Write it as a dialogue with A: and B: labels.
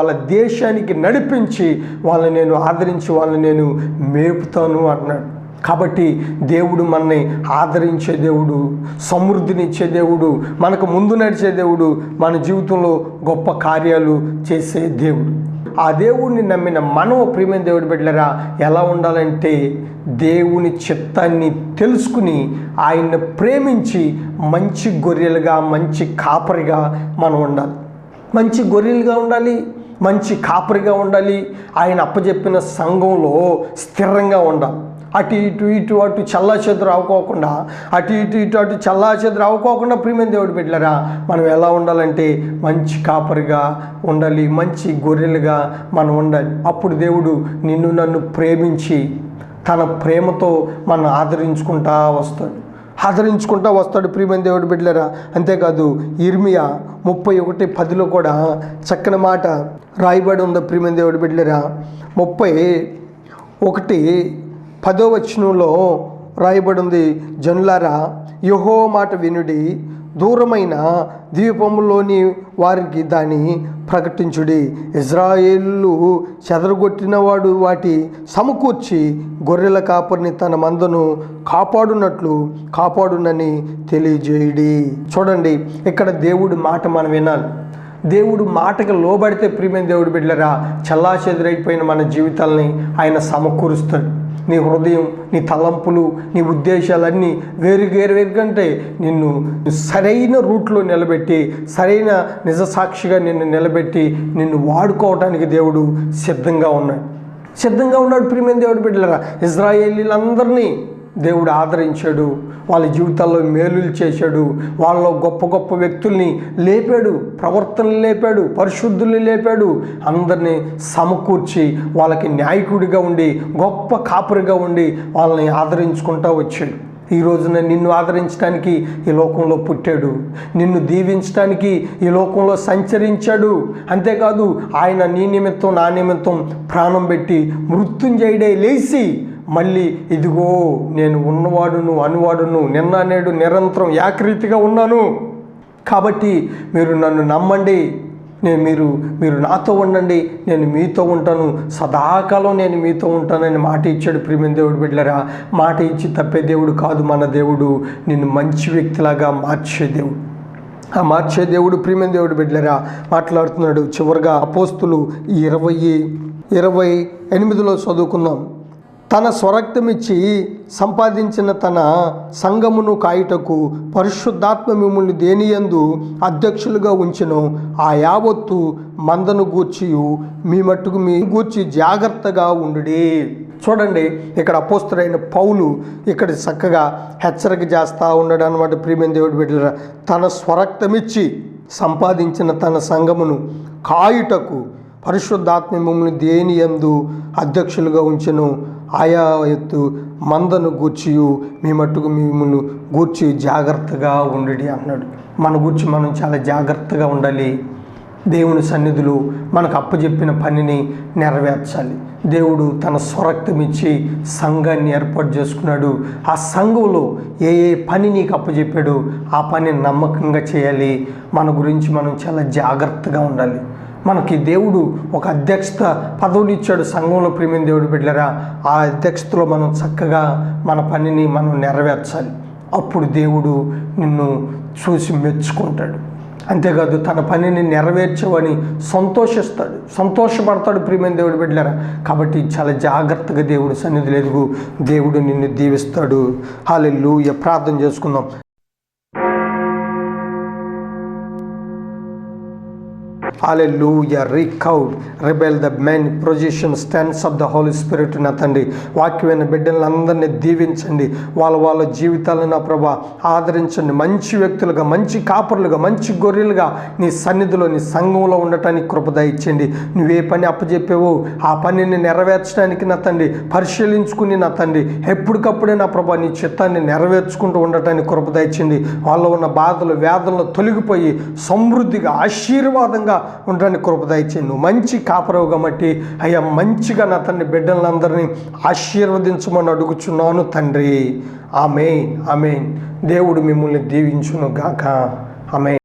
A: వాళ్ళ దేశానికి నడిపించి వాళ్ళని నేను ఆదరించి వాళ్ళని నేను మేపుతాను అన్నాడు. కాబట్టి దేవుడు మనని ఆదరించే దేవుడు, సమృద్ధినిచ్చే దేవుడు, మనకు ముందు నడిచే దేవుడు, మన జీవితంలో గొప్ప కార్యాలు చేసే దేవుడు. ఆ దేవుడిని నమ్మిన మనం ప్రియమైన దేవుడు బిడ్డలారా ఎలా ఉండాలంటే దేవుని చిత్తాన్ని తెలుసుకుని ఆయన్ని ప్రేమించి మంచి గొర్రెలుగా, మంచి కాపరిగా మనం ఉండాలి. మంచి గొర్రెలుగా ఉండాలి, మంచి కాపరిగా ఉండాలి. ఆయన అప్పచెప్పిన సంఘంలో స్థిరంగా ఉండాలి. అటు ఇటు చల్లాచెదురు అవ్వకోకుండా, అటు చల్లాచెదురు అవ్వకోకుండా ప్రియమైన దేవుడు బిడ్డలారా మనం ఎలా ఉండాలంటే మంచి కాపరిగా ఉండాలి, మంచి గొర్రెలుగా మనం ఉండాలి. అప్పుడు దేవుడు నిన్ను నన్ను ప్రేమించి తన ప్రేమతో మనం ఆదరించుకుంటా వస్తాడు ప్రియమైన దేవుడు బిడ్డలారా. అంతేకాదు ఇర్మియా 31:10 కూడా చక్కని మాట రాయబడి ఉంది ప్రియమైన దేవుడు బిడ్డలారా. 31:10 రాయబడి ఉంది, జనులారా యెహోవా మాట వినుడి, దూరమైన ద్వీపములోని వారికి దాన్ని ప్రకటించుడి. ఇజ్రాయేలు చెదరగొట్టినవాడు వాటి సమకూర్చి గొర్రెల కాపరిని తన మందను కాపాడునని తెలియజేయుడి. చూడండి, ఇక్కడ దేవుడి మాట మనం వినాలి. దేవుడు మాటకు లోబడితే ప్రియమైన దేవుడు బిడ్డలారా చల్లాచెదురైపోయిన మన జీవితాలని ఆయన సమకూరుస్తాడు. నీ హృదయం, నీ తలంపులు, నీ ఉద్దేశాలన్నీ వేరుగంటే నిన్ను సరైన రూట్లో నిలబెట్టి, సరైన నిజసాక్షిగా నిలబెట్టి నిన్ను వాడుకోవటానికి దేవుడు సిద్ధంగా ఉన్నాడు ప్రియమైన దేవుడు బిడ్డలారా. ఇజ్రాయేలీలందరినీ దేవుడు ఆదరించాడు, వాళ్ళ జీవితాల్లో మేలులు చేశాడు, వాళ్ళలో గొప్ప వ్యక్తుల్ని లేపాడు, ప్రవర్తనలు లేపాడు, పరిశుద్ధుల్ని లేపాడు, అందరినీ సమకూర్చి వాళ్ళకి న్యాయకుడిగా ఉండి, గొప్ప కాపరిగా ఉండి వాళ్ళని ఆదరించుకుంటూ వచ్చాడు. ఈ రోజున నిన్ను ఆదరించడానికి ఈ లోకంలో పుట్టాడు, నిన్ను దీవించడానికి ఈ లోకంలో సంచరించాడు. అంతేకాదు ఆయన నీ నిమిత్తం నా నిమిత్తం ప్రాణం పెట్టి మృత్యుంజయుడై లేచి మళ్ళీ ఇదిగో నేను ఉన్నవాడును అనువాడును, నిన్న నేడు నిరంతరం ఏకరీతిగా ఉన్నాను, కాబట్టి మీరు నన్ను నమ్మండి, మీరు నాతో ఉండండి, నేను మీతో ఉంటాను, సదాకాలం నేను మీతో ఉంటానని మాట ఇచ్చాడు ప్రియమైన దేవుడు బిడ్డలారా. మాట ఇచ్చి తప్పే దేవుడు కాదు మన దేవుడు, నిన్ను మంచి వ్యక్తిలాగా మార్చే దేవుడు. ఆ మార్చే దేవుడు ప్రియమైన దేవుడు బిడ్డలారా మాట్లాడుతున్నాడు. చివరిగా అపోస్తులు 20:28 చదువుకుందాం. తన స్వరక్తమిచ్చి సంపాదించిన తన సంఘమును కాయుటకు పరిశుద్ధాత్మ మిమ్మల్ని దేనియందు అధ్యక్షులుగా ఉంచెను, ఆ యావత్తు మందను గూర్చియు మీ మట్టుకు మీ గూర్చి జాగ్రత్తగా ఉండుడి. చూడండి, ఇక్కడ అపోస్తలుడైన పౌలు ఇక్కడ చక్కగా హెచ్చరిక చేస్తూ ఉన్నాడు అన్నమాట ప్రియమైన దేవుడి బిడ్డలారా. తన స్వరక్తమిచ్చి సంపాదించిన తన సంఘమును కాయుటకు పరిశుద్ధాత్మ మిమ్మల్ని దేనియందు అధ్యక్షులుగా ఉంచెను, ఆయా ఎత్తు మందను గూర్చియు మీ మట్టుకు మిమ్మల్ని గూర్చి జాగ్రత్తగా ఉండుడి అన్నాడు. మన గూర్చి మనం చాలా జాగ్రత్తగా ఉండాలి. దేవుని సన్నిధిలో మనకు అప్పచెప్పిన పనిని నెరవేర్చాలి. దేవుడు తన స్వరక్తం ఇచ్చి సంఘాన్ని ఏర్పాటు చేసుకున్నాడు. ఆ సంఘంలో ఏ పని నీకు అప్పచెప్పాడో ఆ పని నమ్మకంగా చేయాలి. మన గురించి మనం చాలా జాగ్రత్తగా ఉండాలి. మనకి దేవుడు ఒక అధ్యక్షత పదవిని ఇచ్చాడు సంఘంలో ప్రియమైన దేవుడు బిడ్డలారా. ఆ అధ్యక్షతలో మనం చక్కగా మన పనిని మనం నెరవేర్చాలి. అప్పుడు దేవుడు నిన్ను చూసి మెచ్చుకుంటాడు. అంతేకాదు తన పనిని నెరవేర్చవని సంతోషపడతాడు ప్రియమైన దేవుడు బిడ్డలారా. కాబట్టి చాలా జాగ్రత్తగా దేవుడు సన్నిధిలో ఎదుగు, దేవుడు నిన్ను దీవిస్తాడు. హల్లెలూయా. ప్రార్థన చేసుకుందాం. Hallelujah. Recout, rebel the men, position, stands of the Holy Spirit నా తండ్రి. వాక్యమైన బిడ్డలందరినీ దీవించండి, వాళ్ళ జీవితాలను నా ప్రభా ఆదరించండి. మంచి వ్యక్తులుగా, మంచి కాపరులుగా, మంచి గొర్రెలుగా నీ సన్నిధిలో, నీ సంఘంలో ఉండటానికి కృప దయచేయండి. నువ్వే పని అప్పచెప్పావో ఆ పనిని నెరవేర్చడానికి నా తండ్రి పరిశీలించుకుని నా తండ్రి ఎప్పటికప్పుడే నా ప్రభా నీ చిత్తాన్ని నెరవేర్చుకుంటూ ఉండటానికి కృప దయచేయండి. వాళ్ళలో ఉన్న బాధలు, వేదనలు తొలగిపోయి సమృద్ధిగా, ఆశీర్వాదంగా ఉండడానికి కృప దయచేయండి. నువ్వు మంచి కాపరవుగా మట్టి అయ్యా మంచిగా నా తండ్రి బిడ్డలందరినీ ఆశీర్వదించమని అడుగుచున్నాను తండ్రి. ఆమేన్, ఆమేన్. దేవుడు మిమ్మల్ని దీవించును గాక. ఆమేన్.